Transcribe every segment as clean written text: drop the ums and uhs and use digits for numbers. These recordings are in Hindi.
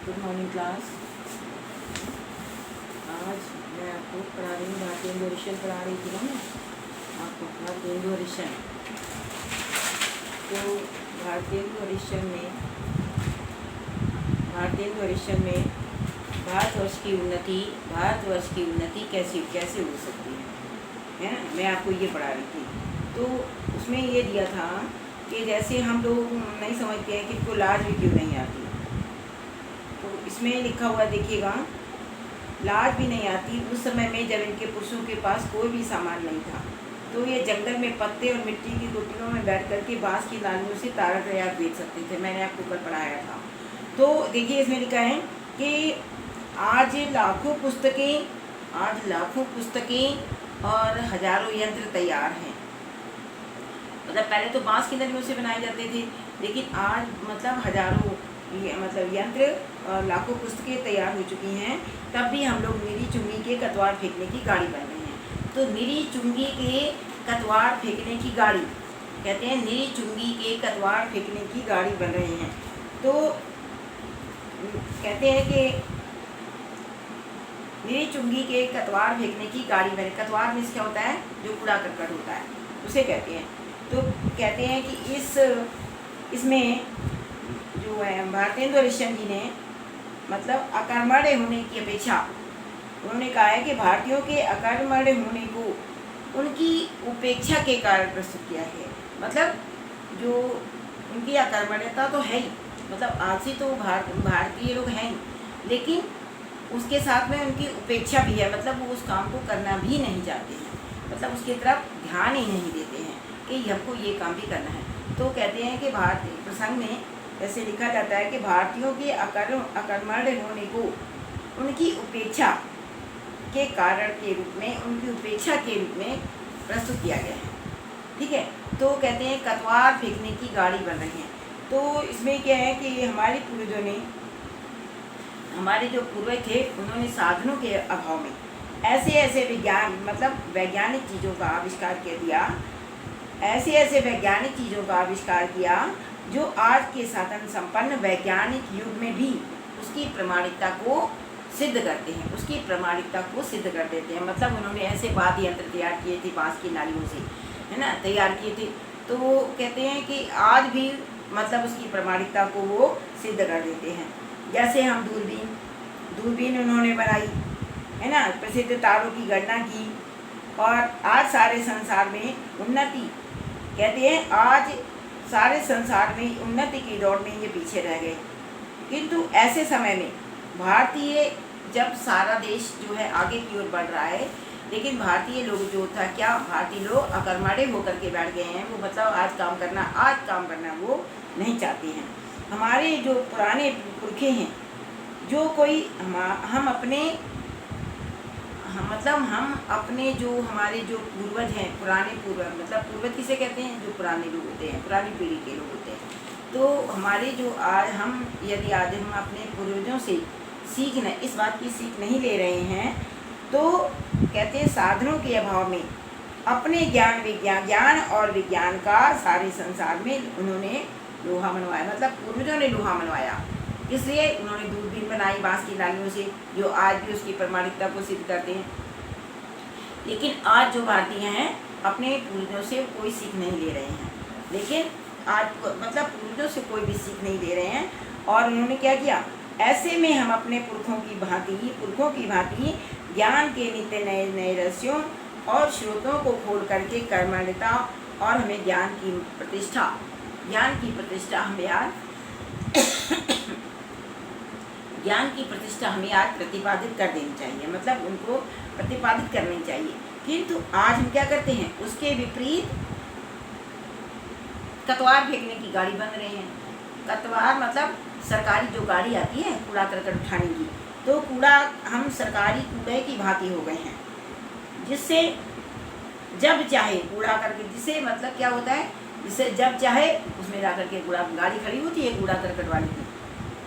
Good morning class. आज मैं आपको पढ़ा रही हूँ भारतीय रिविजन पढ़ा रही थी ना मैं आपको भारतीय रिविजन। तो भारतीय रिविजन में भारतवर्ष की उन्नति कैसे हो सकती है ना। मैं आपको ये पढ़ा रही थी। तो उसमें ये दिया था कि जैसे हम लोग नहीं समझते हैं कि इनको लाज भी क्यों नहीं आती। तो इसमें लिखा हुआ देखिएगा, लाज भी नहीं आती उस समय में जब इनके पुरुषों के पास कोई भी सामान नहीं था, तो ये जंगल में पत्ते और मिट्टी की कुटियों में बैठ करके बांस की लालियों से तारा तैयार बेच सकते थे। मैंने आपको कल पढ़ाया था। तो देखिए इसमें लिखा है कि आज लाखों पुस्तकें और हजारों यंत्र तैयार हैं। मतलब पहले तो बांस की लड़ियों से बनाए जाते थे, लेकिन आज मतलब हजारों यंत्र और लाखों पुस्तकें तैयार हो चुकी हैं। तब भी हम लोग निरी चुंगी के कतवार फेंकने की गाड़ी बन रहे हैं। तो निरी चुंगी के कतवार फेंकने की गाड़ी कहते हैं, निरी चुंगी के कतवार फेंकने की गाड़ी बन रहे हैं। तो कहते हैं कि निरी चुंगी के कतवार फेंकने की गाड़ी बने। कतवार में क्या होता है, जो कूड़ा करकट होता है उसे कहते हैं। तो कहते हैं कि इसमें जो है भारतेंदु हरिश्चंद्र जी ने मतलब अकर्मण्य होने की अपेक्षा, उन्होंने कहा है कि भारतीयों के अकर्मण्य होने को उनकी उपेक्षा के कारण प्रस्तुत किया है। मतलब जो उनकी अकर्मण्यता तो है ही, मतलब आलसी तो भारतीय लोग हैं, लेकिन उसके साथ में उनकी उपेक्षा भी है। मतलब वो उस काम को करना भी नहीं चाहते हैं, मतलब उसकी तरफ ध्यान ही नहीं देते हैं कि हमको ये काम भी करना है। तो कहते हैं कि भारतीय प्रसंग में ऐसे लिखा जाता है कि भारतीयों के अकर्मण्य होने को उनकी उपेक्षा के कारण के रूप में, उनकी उपेक्षा के रूप में प्रस्तुत किया गया है। ठीक है। तो कहते हैं कतवार फेंकने की गाड़ी बन रही है। तो इसमें क्या है कि हमारे पूर्वजों ने, हमारे जो पूर्वज थे, उन्होंने साधनों के अभाव में ऐसे वैज्ञानिक चीज़ों का आविष्कार कर दिया, ऐसे वैज्ञानिक चीज़ों का आविष्कार किया जो आज के साधन संपन्न वैज्ञानिक युग में भी उसकी प्रामाणिकता को सिद्ध करते हैं, उसकी प्रामाणिकता को सिद्ध कर देते हैं। मतलब उन्होंने ऐसे वाद्य यंत्र तैयार किए थे, बांस की नालियों से, है ना, तैयार किए थे। तो वो कहते हैं कि आज भी मतलब उसकी प्रामाणिकता को वो सिद्ध कर देते हैं। जैसे हम दूरबीन उन्होंने बनाई, है ना, प्रसिद्ध तारों की गणना की, और आज सारे संसार में उन्नति, कहते हैं आज सारे संसार में उन्नति की दौड़ में ये पीछे रह गए। किंतु ऐसे समय में भारतीय, जब सारा देश जो है आगे की ओर बढ़ रहा है, लेकिन भारतीय लोग जो था, क्या भारतीय लोग अकर्मण्य होकर के बैठ गए हैं। वो मतलब आज काम करना वो नहीं चाहते हैं। हमारे जो पुराने पुरखे हैं, जो कोई हम अपने जो हमारे जो पूर्वज हैं, पुराने पूर्वज, मतलब पूर्वज किसे कहते हैं, जो पुराने लोग होते हैं, पुरानी पीढ़ी के लोग होते हैं। तो हमारे जो आज यदि हम अपने पूर्वजों से इस बात की सीख नहीं ले रहे हैं, तो कहते हैं साधनों के अभाव में अपने ज्ञान और विज्ञान का सारे संसार में उन्होंने लोहा मनवाया। मतलब पूर्वजों ने लोहा मनवाया, इसलिए उन्होंने दूरबीन बनाई बांस की नालियों से, जो आज भी उसकी प्रामाणिकता को सिद्ध करते हैं। लेकिन आज जो भारतीय हैं अपने पूर्वजों से कोई सीख नहीं ले रहे हैं, लेकिन आज मतलब पूर्वजों से कोई भी सीख नहीं ले रहे हैं। और उन्होंने क्या किया, ऐसे में हम अपने पुरखों की भांति ज्ञान के नित्य नए रहस्यों और स्रोतों को खोल करके कर्मण्यता और हमें ज्ञान की प्रतिष्ठा हमें आज प्रतिपादित कर देनी चाहिए, मतलब उनको प्रतिपादित करनी चाहिए। किंतु आज हम क्या करते हैं, उसके विपरीत कतवार फेंकने की गाड़ी बन रहे हैं। कतवार मतलब सरकारी जो गाड़ी आती है कूड़ा करकट उठाने की, तो हम सरकारी कूड़े की भांति हो गए हैं, जिससे जब चाहे कूड़ा करके, जिससे मतलब क्या होता है, जिससे जब चाहे उसमें जा करके कूड़ा, गाड़ी खड़ी होती है कूड़ा करकट वाली की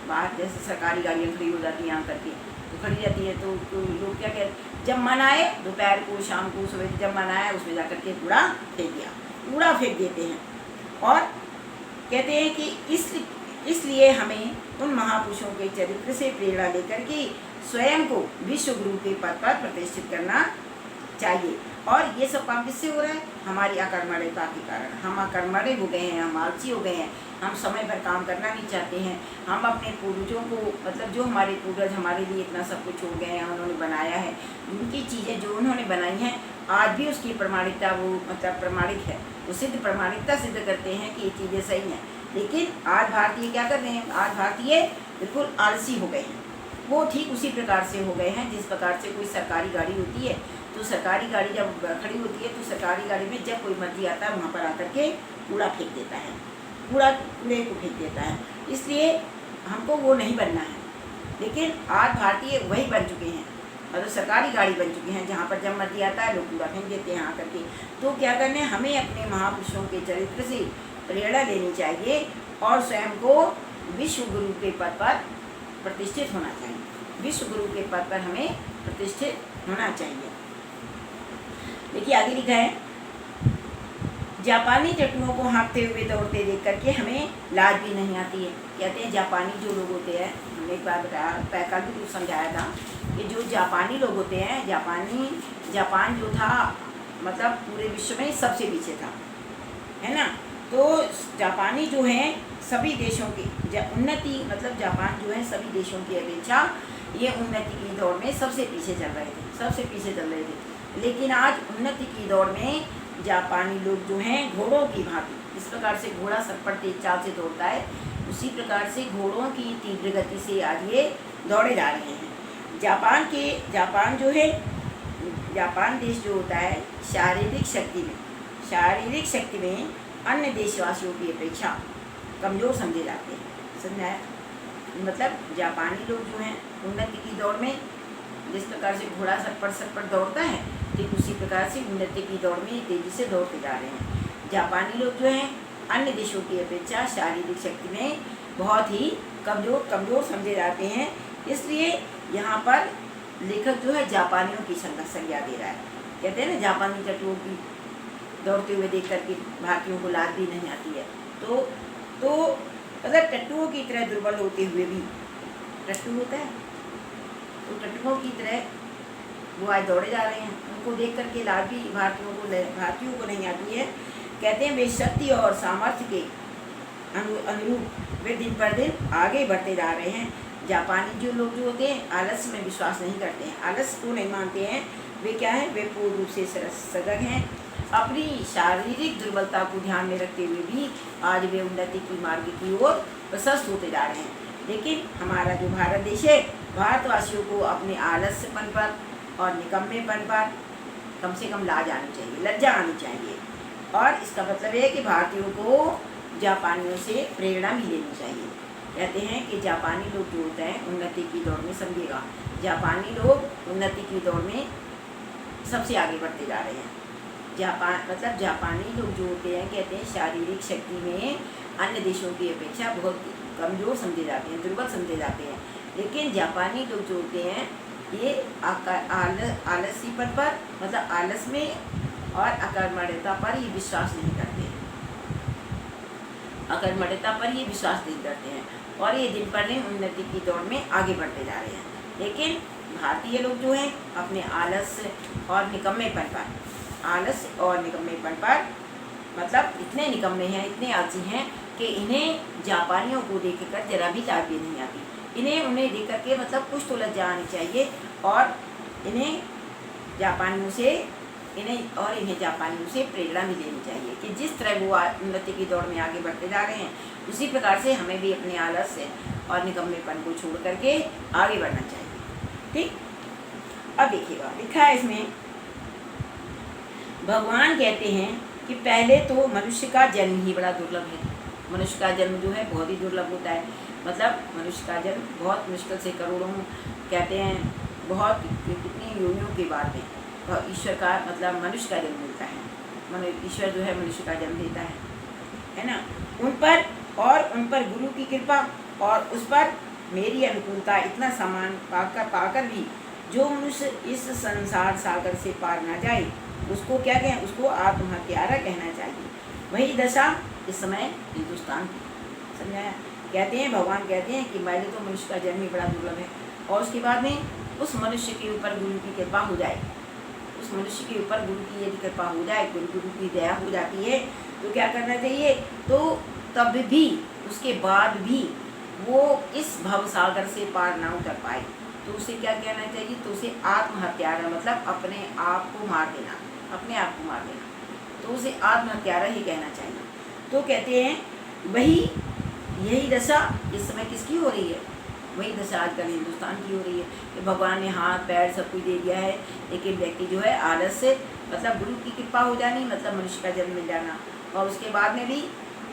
बाहर, जैसे सरकारी गाड़ियाँ खड़ी हो जाती हैं यहाँ करके, तो खड़ी रहती है। तो लोग क्या कहते हैं, जब मन आए दोपहर को, शाम को, सुबह, जब मन आए उसमें जा करके कूड़ा फेंक देते हैं। और कहते हैं कि इसलिए हमें उन महापुरुषों के चरित्र से प्रेरणा लेकर के स्वयं को विश्व गुरु के पद पर प्रतिष्ठित करना चाहिए। और ये सब काम किससे हो रहा है? हमारी अकर्मण्यता के कारण। हम अकर्मण्य हो गए हैं, हम आलसी हो गए हैं, हम समय पर काम करना नहीं चाहते हैं। हम अपने पूर्वजों को, मतलब जो हमारे पूर्वज हमारे लिए इतना सब कुछ हो गए हैं, उन्होंने बनाया है, उनकी चीज़ें जो उन्होंने बनाई हैं आज भी उसकी प्रमाणिकता वो मतलब प्रमाणिक है, वो सिद्ध प्रमाणिकता सिद्ध करते हैं कि ये चीज़ें सही हैं। लेकिन आज भारतीय क्या कर रहे हैं? आज भारतीय बिल्कुल आलसी हो गए हैं। वो ठीक उसी प्रकार से हो गए हैं जिस प्रकार से कोई सरकारी गाड़ी होती है, तो सरकारी गाड़ी जब खड़ी होती है तो सरकारी गाड़ी में जब कोई मंत्री आता है वहाँ पर आकर के कूड़ा फेंक देता है, कूड़े को फेंक देता है। इसलिए हमको वो नहीं बनना है। लेकिन आज भारतीय वही बन चुके हैं, मतलब सरकारी गाड़ी बन चुके हैं जहाँ पर जब मर्जी आता है लोग कूड़ा फेंक देते हैं आकर के। तो क्या करने, हमें अपने महापुरुषों के चरित्र से प्रेरणा लेनी चाहिए और स्वयं को विश्व गुरु के पद पर प्रतिष्ठित होना चाहिए। विश्व गुरु के पद पर हमें प्रतिष्ठित होना चाहिए। देखिए आगे लिखा है, जापानी टटुओं को हाँकते हुए दौड़ते देख करके हमें लाज भी नहीं आती है। कहते हैं जापानी जो लोग होते हैं, हमने एक बार बताया, पैका भी कुछ समझाया था कि जो जापानी लोग होते हैं, जापान जो था मतलब पूरे विश्व में सबसे पीछे था, है ना। तो जापानी जो हैं सभी देशों की उन्नति, मतलब जापान जो है सभी देशों की अपेक्षा ये उन्नति की दौड़ में सबसे पीछे चल रहे थे। लेकिन आज उन्नति की दौड़ में जापानी लोग जो हैं घोड़ों की भांति, इस प्रकार से घोड़ा सरपट तेज चाल से दौड़ता है, उसी प्रकार से घोड़ों की तीव्र गति से आज ये दौड़े जा रहे हैं। जापान जो है, जापान देश जो होता है शारीरिक शक्ति में अन्य देशवासियों की अपेक्षा कमज़ोर समझे जाते हैं। समझाया? मतलब जापानी लोग जो हैं उन्नति की दौड़ में जिस प्रकार से घोड़ा सरपट दौड़ता है, ठीक उसी प्रकार से उन्नति की दौड़ में तेज़ी से दौड़ते जा रहे हैं। जापानी लोग जो हैं अन्य देशों की अपेक्षा शारीरिक शक्ति में बहुत ही कमज़ोर समझे जाते हैं। इसलिए यहाँ पर लेखक जो है जापानियों की संज्ञा दे रहा है। कहते हैं ना, जापानी टटुओं की दौड़ते हुए देख करके भारतीयों को लाज भी नहीं आती है। तो मतलब टट्टुओं की तरह दुर्बल होते हुए भी, टट्टू होता है तो टट्टुओं की तरह वो आज दौड़े जा रहे हैं। उनको देख करके लाज भी भारतीयों को नहीं आती है। कहते हैं वे शक्ति और सामर्थ्य के अनुरूप वे दिन पर दिन आगे बढ़ते जा रहे हैं। जापानी जो लोग जो होते हैं आलस्य में विश्वास नहीं करते हैं, आलस्य को नहीं मानते हैं। वे क्या है, वे पूर्ण रूप से सजग हैं। अपनी शारीरिक दुर्बलता को ध्यान में रखते हुए भी आज वे उन्नति की मार्ग की ओर प्रशस्त होते जा रहे हैं। लेकिन हमारा जो भारत देश है, भारतवासियों को अपने आलस्यपन पर और निकम्मेपन पर कम से कम लाज आनी चाहिए, लज्जा आनी चाहिए। और इसका मतलब है कि भारतीयों को जापानियों से प्रेरणा भी लेनी चाहिए। कहते हैं कि जापानी लोग जो होते हैं उन्नति की दौड़ में, समझिएगा, जापानी लोग उन्नति की दौड़ में सबसे आगे बढ़ते जा रहे हैं। जापानी लोग जो होते हैं, कहते हैं शारीरिक शक्ति में अन्य देशों की अपेक्षा बहुत कमज़ोर समझे जाते हैं, दुर्बल समझे जाते हैं। लेकिन जापानी लोग जो होते हैं ये आलसीपन पर, मतलब आलस में और अकर्मण्यता पर ये विश्वास नहीं करते हैं, और ये दिन पर दिन उन्नति की दौड़ में आगे बढ़ते जा रहे हैं। लेकिन भारतीय लोग जो हैं अपने आलस्य और निकम्मेपन पर मतलब इतने निकम्मे हैं, इतने आलसी हैं कि इन्हें जापानियों को देखकर जरा भी लाज भी नहीं आती। उन्हें देख करके मतलब कुछ तो लज्जा आनी चाहिए और इन्हें जापानियों से प्रेरणा भी लेनी चाहिए कि जिस तरह वो उन्नति की दौड़ में आगे बढ़ते जा रहे हैं, उसी प्रकार से हमें भी अपने आलस्य और निकम्मेपन को छोड़ करके आगे बढ़ना चाहिए। ठीक, अब देखिएगा लिखा है इसमें, भगवान कहते हैं कि पहले तो मनुष्य का जन्म ही बड़ा दुर्लभ है। मनुष्य का जन्म जो है बहुत ही दुर्लभ होता है। मतलब मनुष्य का जन्म बहुत मुश्किल से, करोड़ों कहते हैं बहुत कितनी योनियों के बाद में ईश्वर का मतलब मनुष्य का जन्म मिलता है। ईश्वर जो है मनुष्य का जन्म देता है ना। उन पर गुरु की कृपा और उस पर मेरी अनुकूलता, इतना सामान पाकर भी जो मनुष्य इस संसार सागर से पार ना जाए, उसको क्या कहें, उसको आत्महत्यारा कहना चाहिए। वही दशा इस समय हिंदुस्तान की। समझाया? कहते हैं, भगवान कहते हैं कि पहले तो मनुष्य का जन्म ही बड़ा दुर्लभ है, और उसके बाद में उस मनुष्य के ऊपर गुरु की कृपा हो जाए, उस मनुष्य के ऊपर गुरु की यदि कृपा हो जाए, गुरु की दया हो जाती है, तो क्या करना चाहिए? तो तब भी, उसके बाद भी वो इस भवसागर से पार ना उतर पाए, तो उसे क्या कहना चाहिए? तो उसे आत्महत्यारा, मतलब अपने आप को मार देना, अपने आप को मार देना, तो उसे आत्महत्यारा ही कहना चाहिए। तो कहते हैं वही, यही दशा इस समय किसकी हो रही है? वही दशा आजकल हिंदुस्तान की हो रही है कि भगवान ने हाथ पैर सब कुछ दे दिया है, लेकिन व्यक्ति जो है आलस से, मतलब गुरु की कृपा हो जानी, मतलब मनुष्य का जन्म मिल जाना, और उसके बाद में भी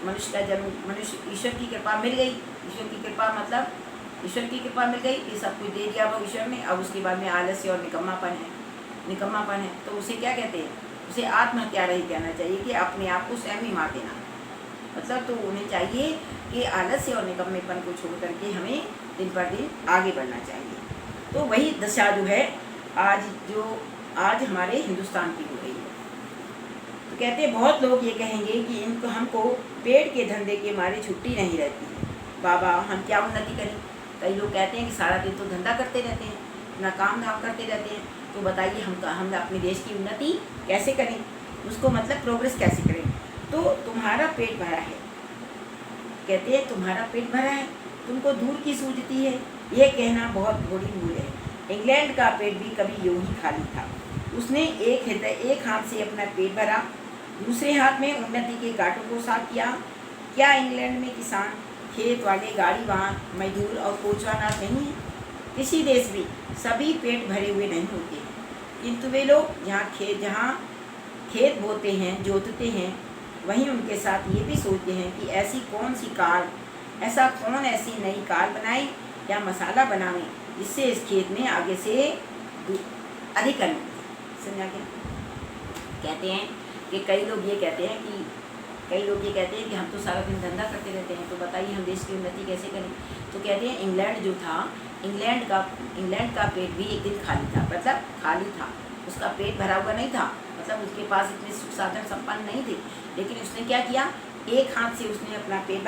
मनुष्य का जन्म, मनुष्य ईश्वर की कृपा मिल गई, ईश्वर की कृपा मतलब ईश्वर की कृपा मिल गई, ये सब कुछ दे दिया वो ईश्वर ने, अब उसके बाद में आलस्य और निकम्मापन है, तो उसे क्या कहते हैं? उसे आत्महत्यारा ही कहना चाहिए कि अपने आप को स्वयं ही मार देना। मतलब तो उन्हें चाहिए कि आलस्य और निकम्मेपन को छोड़ करके हमें दिन पर दिन आगे बढ़ना चाहिए। तो वही दशा जो है आज हमारे हिंदुस्तान की हो रही है। तो कहते हैं बहुत लोग ये कहेंगे कि इनको, हमको पेट के धंधे के मारे छुट्टी नहीं रहती है, बाबा हम क्या उन्नति करें? कई लोग कहते हैं कि सारा दिन तो धंधा करते रहते हैं, अपना काम धाम करते रहते हैं, तो बताइए हम अपने देश की उन्नति कैसे करें, उसको मतलब प्रोग्रेस कैसे करें? तो तुम्हारा पेट भरा है, कहते हैं तुम्हारा पेट भरा है, तुमको दूर की सूझती है, यह कहना बहुत बड़ी भूल है। इंग्लैंड का पेट भी कभी यूं ही खाली था, उसने एक हाथ से अपना पेट भरा, दूसरे हाथ में उन्नति के कांटों को साफ किया। क्या इंग्लैंड में किसान, खेत वाले, गाड़ी वाहन, मजदूर और कोचवानाथ नहीं है? किसी देश भी सभी पेट भरे हुए नहीं होते हैं, किंतु वे लोग जहाँ खेत बोते हैं, जोतते हैं, वहीं उनके साथ ये भी सोचते हैं कि ऐसी कौन ऐसी नई कार बनाए या मसाला बनावे जिससे इस खेत में आगे से अधिक अन्न। समझा क्या? कहते हैं कि कई लोग ये कहते हैं कि हम तो सारा दिन धंधा करते रहते हैं, तो बताइए हम देश की उन्नति कैसे करें? तो कहते हैं इंग्लैंड जो था, इंग्लैंड का पेट भी एक दिन खाली था, मतलब खाली था, उसका पेट भरा हुआ नहीं था, मतलब उसके पास इतने सुख साधन संपन्न नहीं थे, लेकिन उसने क्या किया? एक हाथ से उसने अपना पेट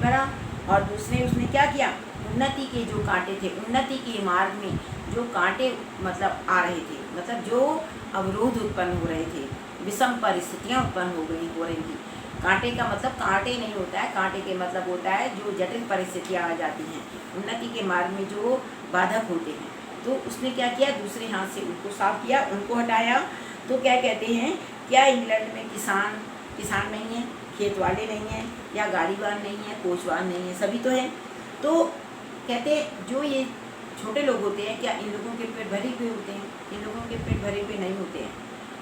भरा, और दूसरे उसने क्या किया? उन्नति के जो कांटे थे, उन्नति के मार्ग में जो कांटे मतलब आ रहे थे, मतलब जो अवरोध उत्पन्न हो रहे थे, विषम परिस्थितियाँ उत्पन्न हो रही थी। कांटे का मतलब कांटे नहीं होता है, कांटे के मतलब होता है जो जटिल परिस्थितियाँ आ जाती हैं, उन्नति के मार्ग में जो बाधक होते हैं। तो उसने क्या किया? दूसरे हाथ से उनको साफ किया, उनको हटाया। तो क्या कहते हैं? क्या इंग्लैंड में किसान नहीं है, खेत वाले नहीं हैं, या गाड़ीवान नहीं है, कोचवान नहीं है? सभी तो हैं। तो कहते हैं जो ये छोटे लोग होते हैं, क्या इन लोगों के पेट भरे हुए होते हैं? इन लोगों के पेट भरे हुए नहीं होते हैं,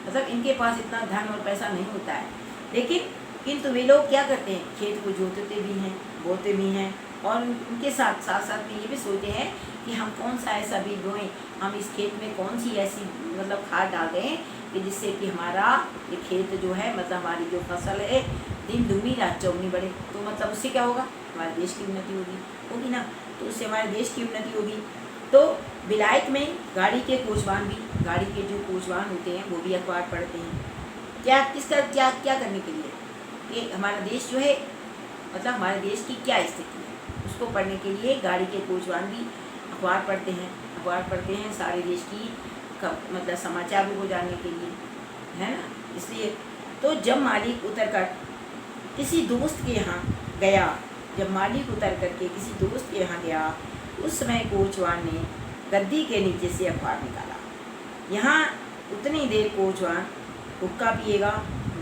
मतलब इनके पास इतना धन और पैसा नहीं होता है, लेकिन किंतु वे लोग क्या करते हैं? खेत को जोतते भी हैं, बोते भी हैं, और उनके साथ में ये भी सोचते हैं कि हम कौन सा ऐसा बीज बोएं, हम इस खेत में कौन सी ऐसी मतलब खाद डाल दें कि जिससे कि हमारा ये खेत जो है, मतलब हमारी जो फसल है, दिन दुगनी रात चौगनी बढ़े। तो मतलब उससे क्या होगा? हमारे देश की उन्नति होगी ना, तो उससे हमारे देश की उन्नति होगी। तो विलायत में गाड़ी के जो कोचवान होते हैं, वो भी अखबार पढ़ते हैं। क्या करने के लिए? कि हमारा देश जो है, मतलब हमारे देश की क्या स्थिति है, उसको पढ़ने के लिए गाड़ी के कोचवान भी अखबार पढ़ते हैं सारे देश की मतलब समाचार को जानने के लिए, है ना। इसलिए तो जब मालिक उतर कर किसी दोस्त के यहाँ गया, उस समय कोचवान ने गद्दी के नीचे से अखबार निकाला। यहाँ उतनी देर कोचवान हुक्का पिएगा,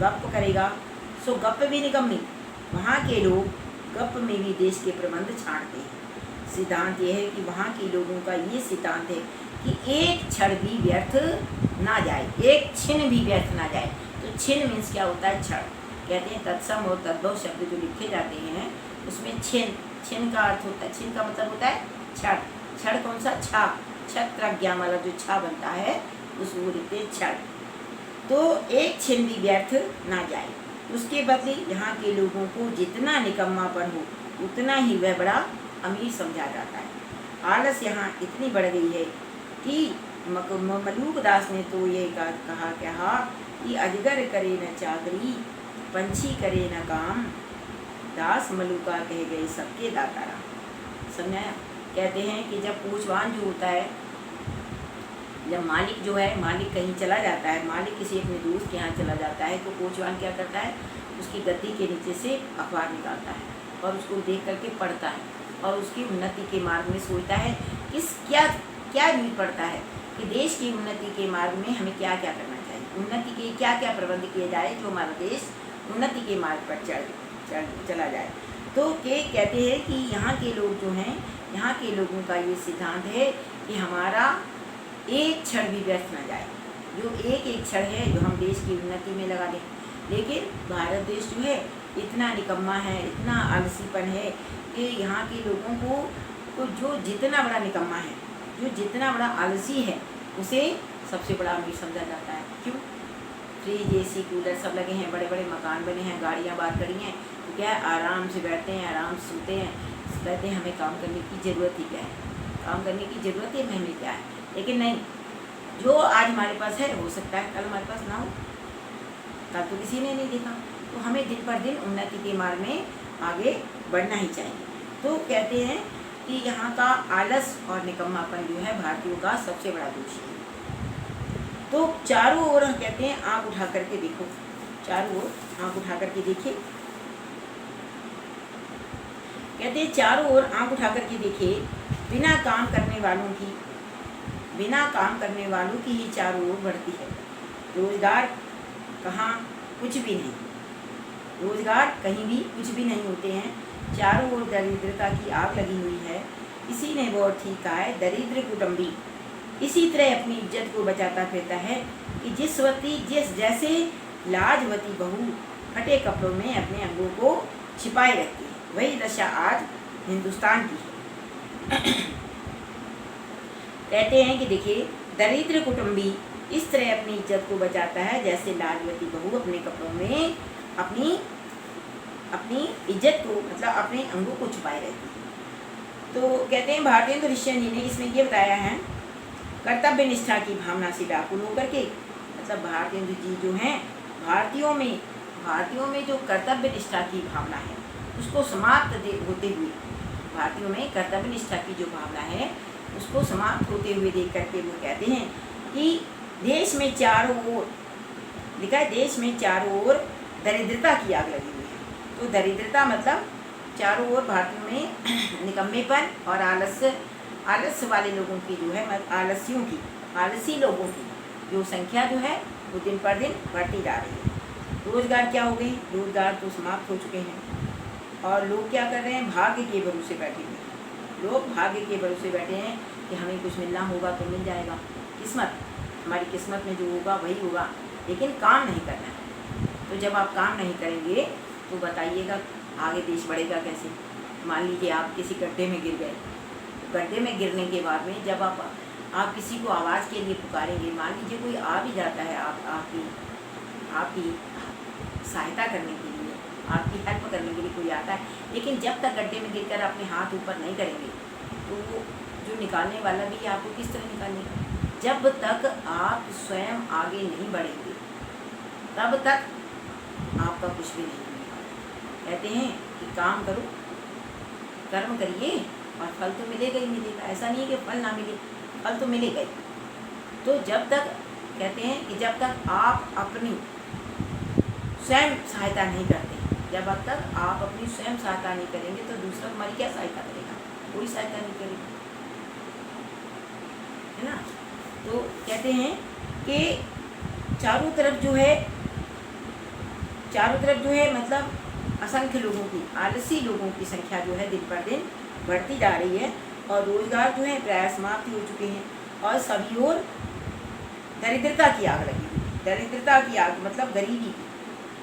गप करेगा, सो गप भी निकम्मी। वहाँ के लोग गप में भी देश के प्रबंध छांटते हैं। सिद्धांत यह है कि वहाँ के लोगों का ये सिद्धांत है कि एक क्षण भी व्यर्थ ना जाए, एक छिन भी व्यर्थ ना जाए। तो छिन मीन्स क्या होता है? क्षण। कहते हैं तत्सम और तद्भव शब्द जो लिखे जाते हैं उसमें छिन का अर्थ होता है, छिन का मतलब होता है क्षण। क्षण कौन सा? छा, क्षत्रज्ञा वाला जो छा बनता है उसको लिखते हैं क्षण। तो एक छिन भी व्यर्थ ना जाए, उसके बदले यहाँ के लोगों को जितना निकम्मापन हो उतना ही वह बड़ा अमीर समझा जाता है। आलस यहाँ इतनी बढ़ गई है कि मलूक दास ने तो ये कहा कि अजगर करे न चाकरी, पंछी करे न काम, दास मलुका कह गए सबके दातारा। समझा? कहते हैं कि जब पूछवान जो होता है, जब मालिक जो है, मालिक कहीं चला जाता है, मालिक किसी अपने दोस्त के यहाँ चला जाता है, तो कोचवान क्या करता है, उसकी गद्दी के नीचे से अखबार निकालता है और उसको देख करके पढ़ता है और उसकी उन्नति के मार्ग में सोचता है किस क्या क्या नींव पड़ता है कि देश की उन्नति के मार्ग में हमें क्या क्या करना चाहिए, उन्नति के क्या क्या प्रबंध किए जाए जो हमारा देश उन्नति के मार्ग पर चला जाए। तो कहते हैं कि यहाँ के लोग जो हैं, यहाँ के लोगों का ये सिद्धांत है कि हमारा एक क्षण भी व्यर्थ न जाए, जो एक क्षण है जो हम देश की उन्नति में लगा दें। लेकिन भारत देश जो है इतना निकम्मा है, इतना आलसीपन है कि यहाँ के लोगों को जो जितना बड़ा निकम्मा है, जो जितना बड़ा आलसी है, उसे सबसे बड़ा अमीर समझा जाता है। क्यों? फ्रिज, एसी, कूलर सब लगे हैं, बड़े बड़े मकान बने हैं, गाड़ियाँ बाहर खड़ी हैं, तो क्या है, आराम से बैठते हैं, आराम से सोते हैं, कहते हैं हमें काम करने की ज़रूरत ही क्या है, काम करने की ज़रूरत ही हमें क्या है। लेकिन नहीं, जो आज हमारे पास है हो सकता है कल हमारे पास ना हो, कल तो किसी ने नहीं देखा। तो हमें दिन पर दिन उन्नति के मार्ग में आगे बढ़ना ही चाहिए। तो कहते हैं कि यहाँ का आलस और निकम्मापन जो है भारतीयों का सबसे बड़ा दोष है। तो चारों ओर कहते हैं आँख उठा करके देखो, चारों ओर आँख उठा करके देखिए, कहते हैं चारों ओर आँख उठा करके देखिए, बिना काम करने वालों की ही चारों ओर बढ़ती है। रोजगार कहाँ, कुछ भी नहीं, रोजगार कहीं भी कुछ भी नहीं होते हैं, चारों ओर दरिद्रता की आग लगी हुई है। इसी ने बहुत ठीक कहा है, दरिद्र कुटुंबी इसी तरह अपनी इज्जत को बचाता फिरता है कि जिस जैसे लाजवती बहू फटे कपड़ों में अपने अंगों को छिपाए रखती है, वही दशा आज हिंदुस्तान की है। कहते हैं कि देखिए, दरिद्र कुटुंबी इस तरह अपनी इज्जत को बचाता है जैसे लाजवती बहू अपने कपड़ों में अपनी इज्जत को, मतलब अपने अंगों को छुपाए रहती है। तो कहते हैं भारतेंदु ऋषियन जी ने इसमें ये बताया है, कर्तव्य निष्ठा की भावना से व्याकुल होकर के, मतलब भारतेंदु जी जो हैं, भारतीयों में जो कर्तव्य निष्ठा की भावना है उसको समाप्त होते हुए, भारतीयों में कर्तव्य निष्ठा की जो भावना है उसको समाप्त होते हुए देख करके वो कहते हैं कि देश में चारों ओर, लिखा है देश में चारों ओर दरिद्रता की आग लगी हुई है। तो दरिद्रता मतलब चारों ओर भारतीयों में निकम्मेपन और आलस्य वाले लोगों की जो है, आलसी लोगों की जो संख्या जो है वो दिन पर दिन बढ़ती जा रही है। रोजगार क्या हो गई, रोजगार तो समाप्त हो चुके हैं और लोग क्या कर रहे हैं, भाग्य के भरोसे बैठे हुए हैं। लोग भाग्य के भरोसे बैठे हैं कि हमें कुछ मिलना होगा तो मिल जाएगा, किस्मत, हमारी किस्मत में जो होगा वही होगा, लेकिन काम नहीं करना है। तो जब आप काम नहीं करेंगे तो बताइएगा आगे देश बढ़ेगा कैसे। मान लीजिए आप किसी गड्ढे में गिर गए, गड्ढे में गिरने के बाद में जब आप किसी को आवाज़ के लिए पुकारेंगे, मान लीजिए कोई आ भी जाता है आपकी सहायता करने के लिए, आपकी हेल्प करने के लिए कोई आता है, लेकिन जब तक गड्ढे में गिरकर अपने हाथ ऊपर नहीं करेंगे तो वो जो निकालने वाला भी आपको किस तरह निकालेगा। जब तक आप स्वयं आगे नहीं बढ़ेंगे तब तक आपका कुछ भी नहीं होगा। कहते हैं कि काम करो, कर्म करिए और फल तो मिलेगा ही मिलेगा। ऐसा नहीं है कि फल ना मिले, फल तो मिलेगा ही। तो जब तक, कहते हैं कि जब तक आप अपनी स्वयं सहायता नहीं करते, जब तक आप अपनी स्वयं सहायता नहीं करेंगे तो दूसरा तुम्हारी क्या सहायता करेगा, कोई सहायता नहीं करेगा, है ना। तो कहते हैं कि चारों तरफ जो है मतलब असंख्य लोगों की, आलसी लोगों की संख्या जो है दिन पर दिन बढ़ती जा रही है और रोजगार जो है प्राय समाप्त हो चुके हैं और सभी ओर दरिद्रता की आग लगी हुई। दरिद्रता की आग मतलब गरीबी की।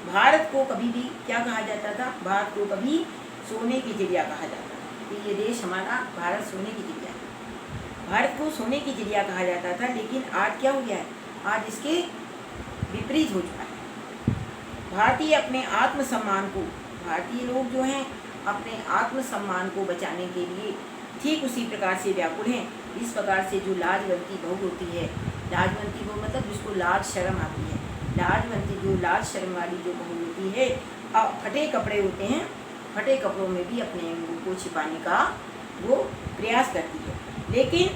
भारत को कभी भी क्या कहा जाता था, भारत को कभी सोने की चिड़िया कहा जाता था कि ये देश हमारा भारत सोने की चिड़िया है, भारत को सोने की चिड़िया कहा जाता था। लेकिन आज क्या हो गया है, आज इसके विपरीत हो चुका है। भारतीय लोग जो हैं अपने आत्मसम्मान को बचाने के लिए ठीक उसी प्रकार से व्याकुल हैं इस प्रकार से जो लाजवंती बहू होती है, लाजवंती बहू मतलब जिसको लाज शर्म आती है, लाजवंती जो लाज शर्म वाली जो बहू होती है, फटे कपड़े होते हैं फटे कपड़ों में भी अपने अंगों को छिपाने का वो प्रयास करती है, लेकिन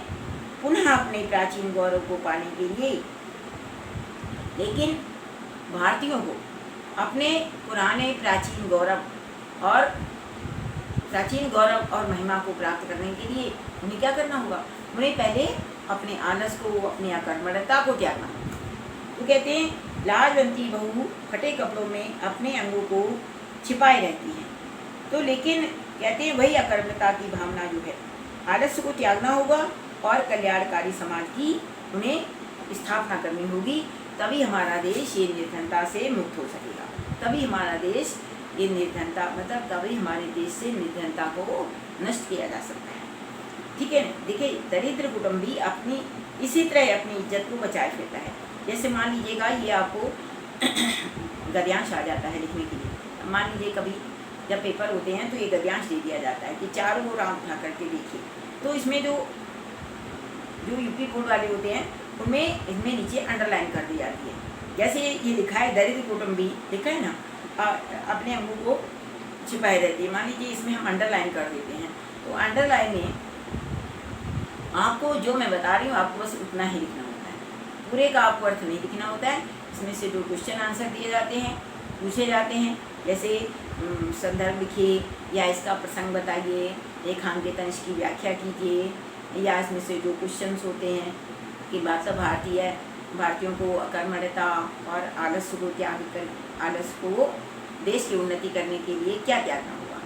पुनः अपने प्राचीन गौरव को पाने के लिए, लेकिन भारतीयों को अपने पुराने प्राचीन गौरव और महिमा को प्राप्त करने के लिए उन्हें क्या करना होगा? उन्हें पहले अपने आलस को, अपनी अकर्मण्यता को त्यागना होगा। तो कहते हैं लाजवंती बहू फटे कपड़ों में अपने अंगों को छिपाए रहती है। तो लेकिन कहते हैं वही अकर्मण्यता की भावना जो है, आलस्य को त्यागना होगा और कल्याणकारी समाज की उन्हें स्थापना करनी होगी, तभी हमारा देश ये निर्धनता से मुक्त हो सकेगा। तभी हमारा देश ये निर्धनता तभी हमारे देश से निर्धनता को नष्ट किया जा सकता है। ठीक है ना? देखिए, दरिद्र कुटुंबी अपनी इसी तरह अपनी इज्जत को बचाए फिरता है। जैसे मान लीजिएगा ये आपको गद्यांश आ जाता है लिखने के लिए। मान लीजिए कभी जब पेपर होते हैं तो ये गद्यांश दे दिया जाता है कि चारों ओर आंख उठा करके देखिए। तो इसमें जो यूपी बोर्ड वाले होते हैं उनमें इसमें नीचे अंडरलाइन कर दी जाती है। जैसे ये लिखा है दरिद्र कुटुंबी, लिखा है ना, अपने अंगों को छिपाए रहती है। मान लीजिए इसमें हम अंडरलाइन कर देते हैं, तो अंडरलाइन में आपको जो मैं बता रही हूँ आपको बस उतना ही लिखना होता है, पूरे का आपको अर्थ नहीं लिखना होता है। इसमें से जो क्वेश्चन आंसर दिए जाते हैं, पूछे जाते हैं, जैसे संदर्भ लिखिए या इसका प्रसंग बताइए, रेखांकित अंश की व्याख्या कीजिए, या इसमें से जो क्वेश्चंस होते हैं कि भारतीयों को अकर्मण्यता और आलस्य को त्याग कर आलस्य को देश की उन्नति करने के लिए क्या त्यागना होगा।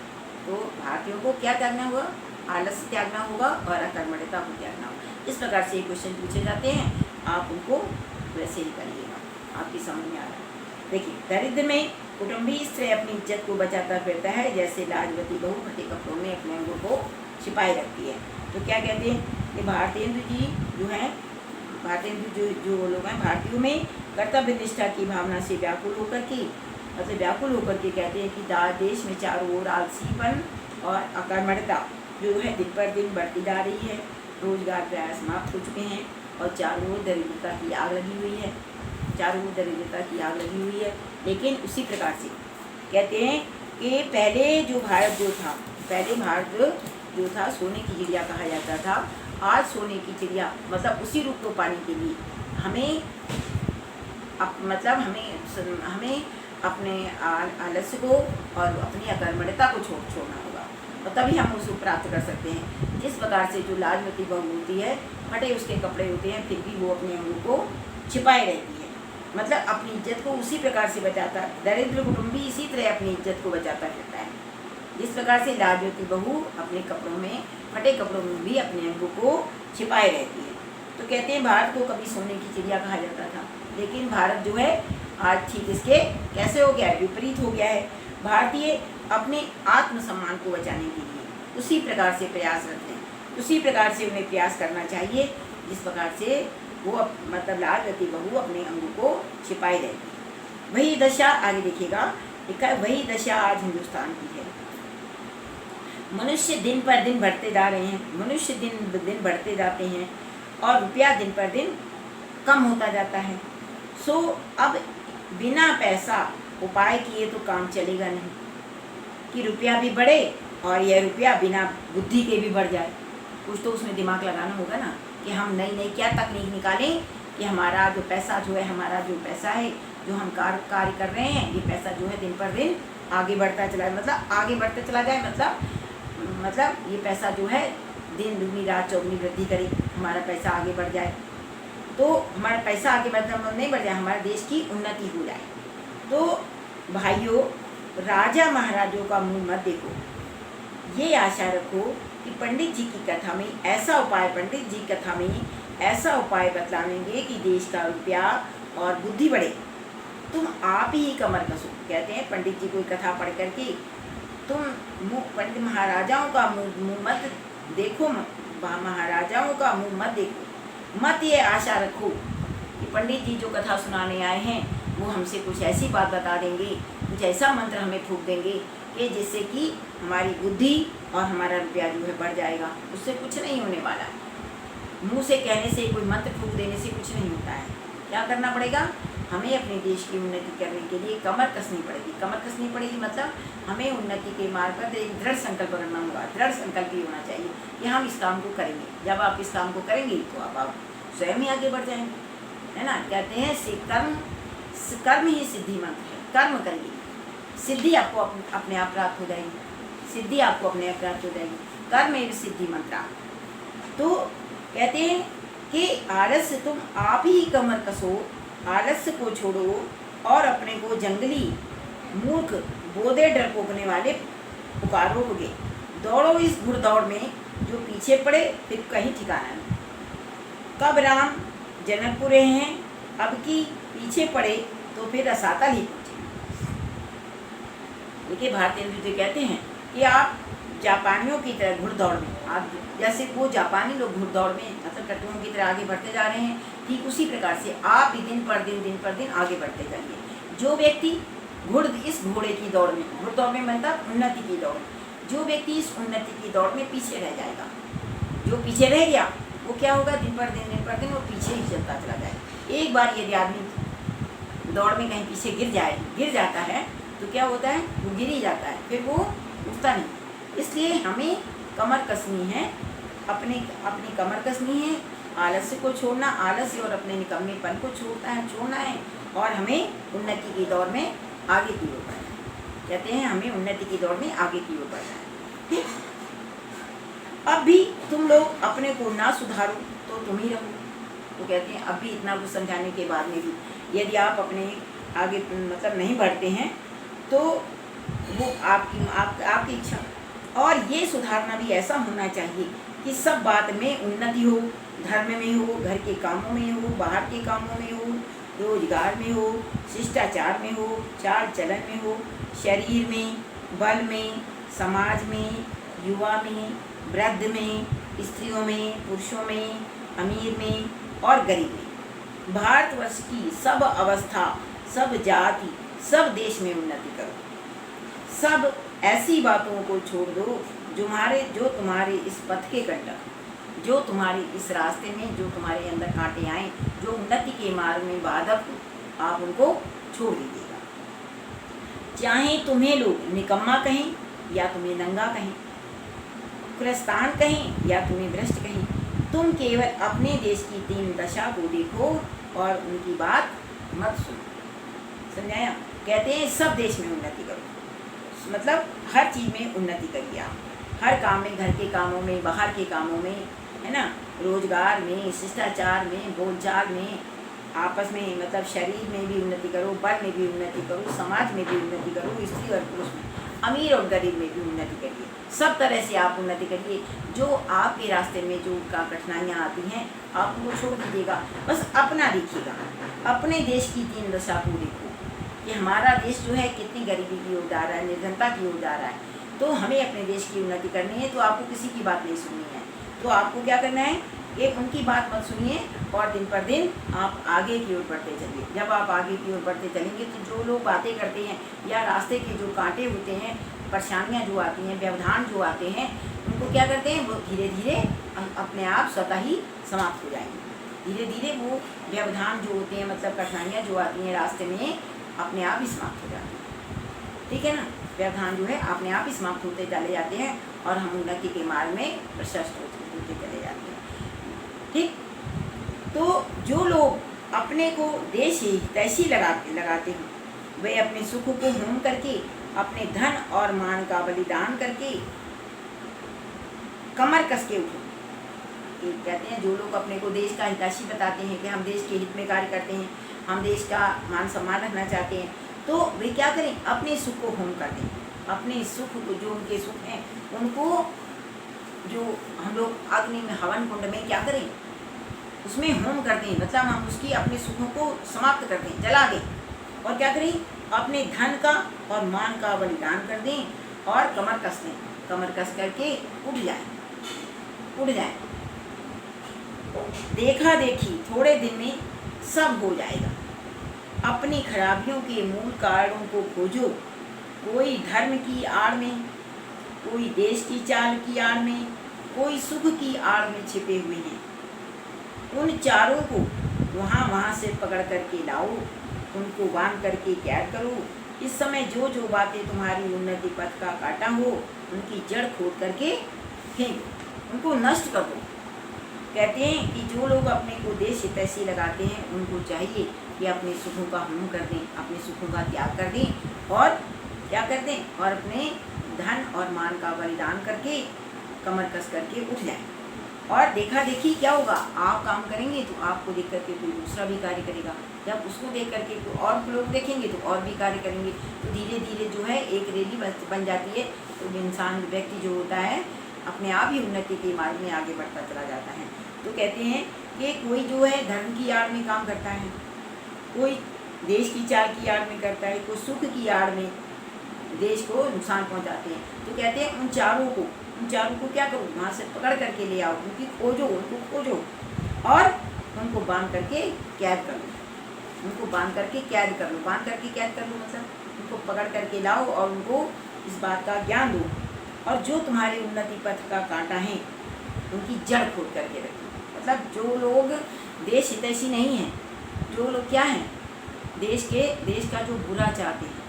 तो भारतीयों को क्या त्यागना होगा? आलस्य त्यागना होगा और अकर्मण्यता को त्यागना होगा। इस प्रकार से क्वेश्चन पूछे जाते हैं, आप उनको वैसे ही करिएगा, आपकी समझ में आ रहा है। देखिए, दरिद्र में कुटुंबी इस तरह अपनी इज्जत को बचाता फिरता है जैसे लाजवती बहू फटे कपड़ों में अपने अंगों को छिपाए रखती है। तो क्या कहते हैं कि भारतेंदु जी जो हैं, भारतेंदु जो लोग हैं, भारतीयों में कर्तव्य निष्ठा की भावना से व्याकुल होकर के कहते हैं कि देश में चारों ओर आलसीपन और अकर्मण्यता जो है दिन पर दिन बढ़ती जा रही है। रोजगार प्राय समाप्त हो चुके हैं और चारों ओर दरिद्रता की आग लगी हुई है। लेकिन उसी प्रकार से कहते हैं कि पहले भारत जो था सोने की चिड़िया कहा जाता था। आज सोने की चिड़िया उसी रूप को पाने के लिए हमें अपने आलस्य को और अपनी अकर्मण्यता को छोड़ना होगा, और तभी हम उसको प्राप्त कर सकते हैं। जिस प्रकार से जो लाजवती बहू होती है, फटे उसके कपड़े होते हैं, फिर भी वो अपने अंगों को छिपाए रहती है, अपनी इज्जत को उसी प्रकार से बचाता है। दरिद्र कुटुंबी इसी तरह अपनी इज्जत को बचाता रहता है, जिस प्रकार से लाजवती बहू अपने कपड़ों में, फटे कपड़ों में भी अपने अंगों को छिपाए रहती है। तो कहते हैं भारत को कभी सोने की चिड़िया कहा जाता था, लेकिन भारत जो है आज ठीक इसके कैसे हो गया है, विपरीत हो गया है। भारतीय अपने आत्मसम्मान को बचाने के लिए उसी प्रकार से प्रयासरत हैं, उसी प्रकार से उन्हें प्रयास करना चाहिए जिस प्रकार से वो लाजवती बहू अपने अंगों को छिपाई रहती है। वही दशा आगे देखिएगा, लिखा है वही दशा आज हिंदुस्तान की है। मनुष्य दिन पर दिन बढ़ते जा रहे हैं, मनुष्य दिन बढ़ते जाते हैं और रुपया दिन पर दिन कम होता जाता है। सो अब बिना पैसा उपाय किए तो काम चलेगा नहीं कि रुपया भी बढ़े और यह रुपया बिना बुद्धि के भी बढ़ जाए। कुछ तो उसमें दिमाग लगाना होगा ना कि हम नई क्या तकनीक निकालें कि हमारा जो पैसा है जो हम कार्य कर रहे हैं, ये पैसा जो है दिन पर दिन आगे बढ़ता चला जाए, आगे बढ़ते चला जाए, ये पैसा जो है दिन दुगनी रात चौगुनी वृद्धि करे, हमारा पैसा आगे बढ़ जाए। तो हमारा पैसा आगे नहीं बढ़ जाए, हमारे देश की उन्नति हो जाए। तो भाइयों, राजा महाराजों का मुँह मत देखो, ये आशा रखो कि पंडित जी की कथा में ऐसा उपाय बतलाएंगे कि देश का रुपया और बुद्धि बढ़े। तुम आप ही कमर कसो। कहते हैं पंडित जी कोई कथा पढ़ करके तुम पंडित महाराजाओं का मुँह मत देखो, महाराजाओं का मुँह मत देखो, मत ये आशा रखो कि पंडित जी जो कथा सुनाने आए हैं वो हमसे कुछ ऐसी बात बता देंगे, कुछ ऐसा मंत्र हमें फूंक देंगे कि जिससे कि हमारी बुद्धि और हमारा रुपया जो है बढ़ जाएगा। उससे कुछ नहीं होने वाला है। मुंह से कहने से, कोई मंत्र फूंक देने से कुछ नहीं होता है। क्या करना पड़ेगा? हमें अपने देश की उन्नति करने के लिए कमर कसनी पड़ेगी। कमर कसनी पड़ेगी मतलब हमें उन्नति के मार्ग पर एक दृढ़ संकल्प करना होगा। दृढ़ संकल्प ये होना चाहिए कि हम इस काम को करेंगे। जब आप इस काम को करेंगे तो आप स्वयं ही आगे बढ़ जाएंगे, है ना। कहते हैं कर्म ही सिद्धि मंत्र है। कर्म करिए, सिद्धि आपको अपने आप प्राप्त हो जाएगी। सिद्धि आपको अपने आप प्राप्त हो जाएगी। कर्म एवं सिद्धि मंत्र। तो कहते हैं कि आलस्य तुम आप ही कमर कसो, आलस्य को छोड़ो और अपने को जंगली मूर्ख बोधे डरपोकने वाले पुकारोगे। दौड़ो इस घुड़दौड़ में जो पीछे पड़े फिर कहीं ठिकाना नहीं। कब राम जनकपुर हैं, अब की पीछे पड़े तो फिर रसातल ही पहुँचे। देखिए भारतेंदु जी कहते हैं कि आप जापानियों की तरह घुड़दौड़ में, आप जैसे वो जापानी लोग घुड़दौड़ में मतलब टट्टुओं की तरह आगे बढ़ते जा रहे हैं, ठीक उसी प्रकार से आप भी दिन पर दिन आगे बढ़ते जाइए। जो व्यक्ति इस घोड़े की दौड़ में, घुड़दौड़ में मतलब उन्नति की दौड़, जो व्यक्ति इस उन्नति की दौड़ में पीछे रह जाएगा, जो पीछे रह गया वो क्या होगा, दिन पर दिन वो पीछे ही चलता चला जाएगा। एक बार यदि आदमी दौड़ में कहीं पीछे गिर जाता है तो क्या होता है, वो गिर ही जाता है, फिर वो उठता नहीं। इसलिए हमें कमर कसनी है, अपनी कमर कसनी है, आलस्य को छोड़ना, आलस्य और अपने निकम्मेपन को छोड़ना है और हमें उन्नति की दौड़ में आगे की ओर बढ़ना है। कहते हैं हमें उन्नति की दौड़ में आगे की ओर बढ़ना है। ठीक, अब भी तुम लोग अपने को ना सुधारो तो तुम ही रहो। तो कहते हैं अब भी इतना कुछ समझाने के बाद में भी यदि आप अपने आगे मतलब नहीं बढ़ते हैं तो वो आपकी इच्छा। और ये सुधारना भी ऐसा होना चाहिए कि सब बात में उन्नति हो, धर्म में हो, घर के कामों में हो, बाहर के कामों में हो, रोजगार में हो, शिष्टाचार में हो, चाल चलन में हो, शरीर में, बल में, समाज में, युवा में, वृद्ध में, स्त्रियों में, पुरुषों में, अमीर में और गरीब में, भारतवर्ष की सब अवस्था, सब जाति, सब देश में उन्नति करो। सब ऐसी बातों को छोड़ दो जो तुम्हारे इस पथ के कंटक, जो तुम्हारे इस रास्ते में, जो तुम्हारे अंदर कांटे आए, जो उन्नति के मार्ग में बाधक हो, आप उनको छोड़ दीजिएगा। चाहे तुम्हें लोग निकम्मा कहें या तुम्हें नंगा कहें, कुलस्तान कहें या तुम्हें भ्रष्ट कहें, तुम केवल अपने देश की तीन दशा को देखो और उनकी बात मत सुनो। समझाया? कहते हैं सब देश में उन्नति करो, मतलब हर चीज़ में उन्नति करिए आप, हर काम में, घर के कामों में, बाहर के कामों में, है ना, रोजगार में, शिष्टाचार में, बोलचाल में, आपस में मतलब शरीर में भी उन्नति करो, बल में भी उन्नति करो, समाज में भी उन्नति करो, स्त्री और पुरुष में, अमीर और गरीब में भी उन्नति करिए। सब तरह से आप उन्नति करिए। जो आपके रास्ते में जो कठिनाइयाँ आती हैं आप उनको छोड़ दीजिएगा, बस अपना देखिएगा, अपने देश की तीन दशा को देखो कि हमारा देश जो है कितनी गरीबी की ओर जा रहा है, निर्धनता की ओर जा रहा है। तो हमें अपने देश की उन्नति करनी है, तो आपको किसी की बात नहीं सुननी है। तो आपको क्या करना है, एक उनकी बात मत सुनिए और दिन पर दिन आप आगे की ओर बढ़ते चलिए। जब आप आगे की ओर बढ़ते चलेंगे तो जो लोग बातें करते हैं या रास्ते के जो कांटे होते हैं, परेशानियाँ जो आती हैं, व्यवधान जो आते हैं, उनको क्या करते हैं, वो धीरे धीरे अपने आप स्वतः ही समाप्त हो जाएंगे। धीरे धीरे वो व्यवधान जो होते हैं, मतलब कठिनाइयाँ जो आती हैं रास्ते में, अपने आप ही समाप्त हो जाती हैं। ठीक है ना, व्यवधान जो है अपने आप ही समाप्त होते चले जाते हैं और हम उन्नति के मार्ग में प्रशस्त होते चले जाते हैं। ठीक, तो जो लोग अपने को देश ही तैसी लगाते हैं, वे अपने सुख को होम करके, अपने धन और मान का बलिदान करके कमर कस के उठो। कहते हैं जो लोग अपने को देश का हितैषी बताते हैं कि हम देश के हित में कार्य करते हैं, हम देश का मान सम्मान रखना चाहते हैं, तो वे क्या करें, अपने सुख को होम कर दें। अपने सुख को, जो उनके सुख हैं उनको, जो हम लोग अग्नि में, हवन कुंड में क्या करें, उसमें होम कर दें, मतलब हम उसकी अपने सुखों को समाप्त कर दें, जला दें। और क्या करें, अपने धन का और मान का बलिदान कर दें और कमर कस दें। कमर कस करके उठ जाए। देखा देखी थोड़े दिन में सब हो जाएगा। अपनी खराबियों के मूल कारणों को खोजो। कोई धर्म की आड़ में, कोई देश की चाल की आड़ में, कोई सुख की आड़ में छिपे हुए हैं। उन चारों को वहाँ से पकड़ करके लाओ उनको बांध करके कैद करो। इस समय जो जो बातें तुम्हारी उन्नति पथ का काटा हो उनकी जड़ खोद करके फेंको, उनको नष्ट कर दो। कहते हैं कि जो लोग अपने को देश हितैषी लगाते हैं उनको चाहिए कि अपने सुखों का होम कर दें, अपने सुखों का त्याग कर दें और क्या कर दें, और अपने धन और मान का बलिदान करके कमर कस करके उठ जाएं। और देखा देखी क्या होगा, आप काम करेंगे तो आपको देख करके कोई दूसरा भी कार्य करेगा, जब उसको देख करके कोई और लोग देखेंगे तो और भी कार्य करेंगे। तो धीरे धीरे जो है एक रैली बन जाती है। तो इंसान व्यक्ति जो होता है अपने आप ही उन्नति के मार्ग में आगे बढ़ता चला जाता है। तो कहते हैं कि कोई जो है धर्म की आड़ में काम करता है, कोई देश की चाल की आड़ में करता है, कोई सुख की आड़ में देश को नुकसान पहुंचाते हैं। तो कहते हैं उन चारों को क्या करो, वहाँ से पकड़ करके ले आओ, उनको खोजो और उनको बांध करके कैद कर लो, बांध करके कैद कर लो मतलब उनको पकड़ करके लाओ और उनको इस बात का ज्ञान दो। और जो तुम्हारे उन्नति पथ का कांटा है उनकी जड़ खोद करके रखो। मतलब जो लोग देश हितैषी नहीं हैं, जो लोग क्या हैं, देश का जो बुरा चाहते हैं,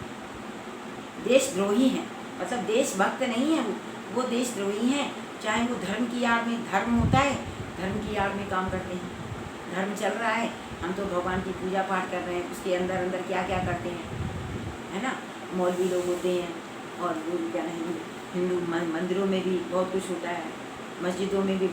देशद्रोही हैं, मतलब देशभक्त नहीं है वो देशद्रोही हैं। चाहे वो धर्म की आड़ में, धर्म होता है, धर्म की आड़ में काम करते हैं। धर्म चल रहा है, हम तो भगवान की पूजा पाठ कर रहे हैं, उसके अंदर अंदर क्या क्या करते हैं, है ना। मौलवी लोग होते हैं और वो क्या नहीं, हिंदू मंदिरों में भी बहुत कुछ होता है, मस्जिदों में भी